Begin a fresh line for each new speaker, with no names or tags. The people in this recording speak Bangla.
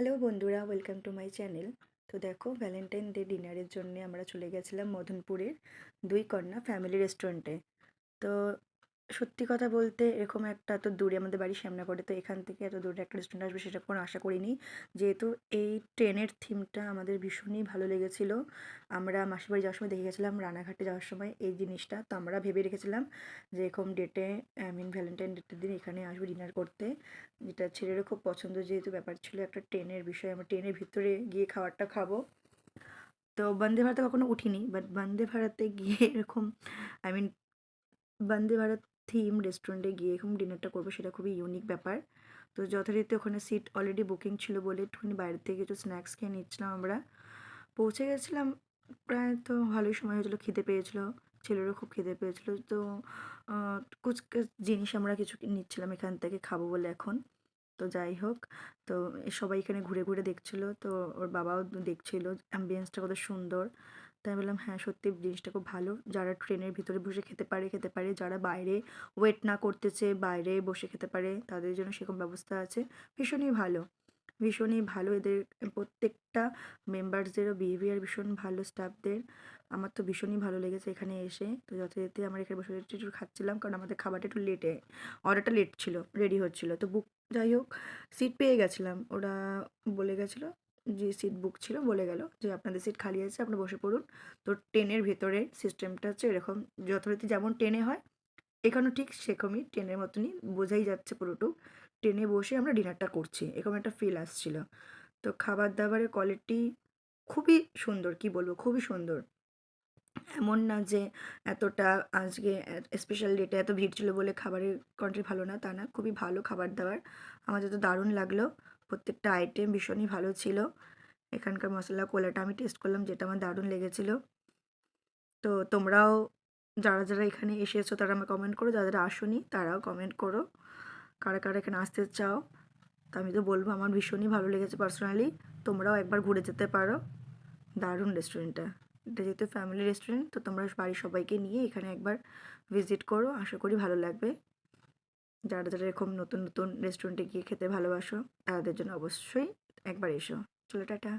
হ্যালো বন্ধুরা, ওয়েলকাম টু মাই চ্যানেল। তো দেখো, ভ্যালেন্টাইন ডে ডিনারের জন্য আমরা চলে গেছিলাম মদনপুরের দুই কন্যা ফ্যামিলি রেস্টুরেন্টে। তো সত্যি কথা বলতে, এরকম একটা এত দূরে, আমাদের বাড়ি শ্যামনাগরে, তো এখান থেকে এত দূরে একটা রেস্টুরেন্ট আসবে সেটা কোনো আশা করিনি। যেহেতু এই ট্রেনের থিমটা আমাদের ভীষণই ভালো লেগেছিল। আমরা মাসির বাড়ি যাওয়ার সময় দেখে গেছিলাম, রানাঘাটে যাওয়ার সময় এই জিনিসটা, তো আমরা ভেবে রেখেছিলাম যে এরকম ডেটে, ভ্যালেন্টাইন ডেটের দিন এখানে আসবো ডিনার করতে। যেটা ছেলেরও খুব পছন্দ, যেহেতু ব্যাপার ছিল একটা ট্রেনের বিষয়, আমরা ট্রেনের ভিতরে গিয়ে খাবারটা খাবো। তো বন্দে ভারতে কখনো উঠিনি, বাট বন্দে ভারতে গিয়ে এরকম, I mean Vande Bharat theme রেস্টুরেন্টে গিয়ে এরকম ডিনারটা করবো, সেটা খুবই ইউনিক ব্যাপার। তো যথারীতি ওখানে সিট অলরেডি বুকিং ছিল বলে একটুখানি বাইরে থেকে কিছু স্ন্যাক্স খেয়ে নিচ্ছিলাম আমরা। পৌঁছে গেছিলাম প্রায়, তো ভালোই সময় হয়েছিলো, খিদে পেয়েছিলো, ছেলেরও খুব খিদে পেয়েছিলো। তো কুচকাচ জিনিস আমরা কিছু নিচ্ছিলাম এখান থেকে খাবো বলে এখন। তো যাই হোক, তো সবাই এখানে ঘুরে ঘুরে দেখছিল, তো ওর বাবাও দেখছিল অ্যাম্বিয়েন্সটা কত সুন্দর। তাই বললাম হ্যাঁ, সত্যি জিনিসটা খুব ভালো। যারা ট্রেনের ভিতরে বসে খেতে পারে খেতে পারে, যারা বাইরে ওয়েট না করতেছে বাইরে বসে খেতে পারে, তাদের জন্য সেরকম ব্যবস্থা আছে। ভীষণই ভালো, ভীষণই ভালো। এদের প্রত্যেকটা মেম্বার্সদেরও বিহেভিয়ার ভীষণ ভালো, স্টাফদের। আমার তো ভীষণই ভালো লেগেছে এখানে এসে। তো যথারীতি আমরা এখানে বসে একটু একটু খাচ্ছিলাম, কারণ আমাদের খাবারটা একটু লেটে, অর্ডারটা লেট ছিল, রেডি হচ্ছিলো তো বুক। যাই হোক, সিট পেয়ে গেছিলাম। ওরা বলে গেছিলো, যে সিট বুক ছিল, বলে গেল যে আপনাদের সিট খালি আছে, আপনারা বসে পড়ুন। তো ট্রেনের ভেতরে সিস্টেমটা হচ্ছে এরকম, যথারীতি যেমন ট্রেনে হয়, এখানেও ঠিক সেরকমই ট্রেনের মতনই, বোঝাই যাচ্ছে পুরোটুক ট্রেনে বসে আমরা ডিনারটা করছি, এরকম একটা ফিল আসছিল। তো খাবার দাবারের কোয়ালিটি খুবই সুন্দর, কি বলবো, খুবই সুন্দর। এমন না যে এতটা আজকে স্পেশাল ডেটে এত ভিড় ছিল বলে খাবারের কোয়ালিটি ভালো না, তা না, খুবই ভালো খাবার দাবার। আমার তো দারুণ লাগলো, প্রত্যেকটা আইটেম ভীষণই ভালো ছিল। এখানকার মশলা কোলাটা আমি টেস্ট করলাম, যেটা আমার দারুণ লেগেছিল। তো তোমরাও যারা যারা এখানে এসেছো তারা আমার কমেন্ট করো, যারা যারা আসোনি তারাও কমেন্ট করো, কারা কারা এখানে আসতে চাও। তো আমি তো বলবো আমার ভীষণই ভালো লেগেছে পার্সোনালি। তোমরাও একবার ঘুরে যেতে পারো, দারুণ রেস্টুরেন্টটা। এটা যেহেতু ফ্যামিলি রেস্টুরেন্ট, তো তোমরা বাড়ির সবাইকে নিয়ে এখানে একবার ভিজিট করো, আশা করি ভালো লাগবে। যারা যারা এরকম নতুন নতুন রেস্টুরেন্টে গিয়ে খেতে ভালোবাসো, তাদের জন্য অবশ্যই একবার এসো। চলো, টাটা।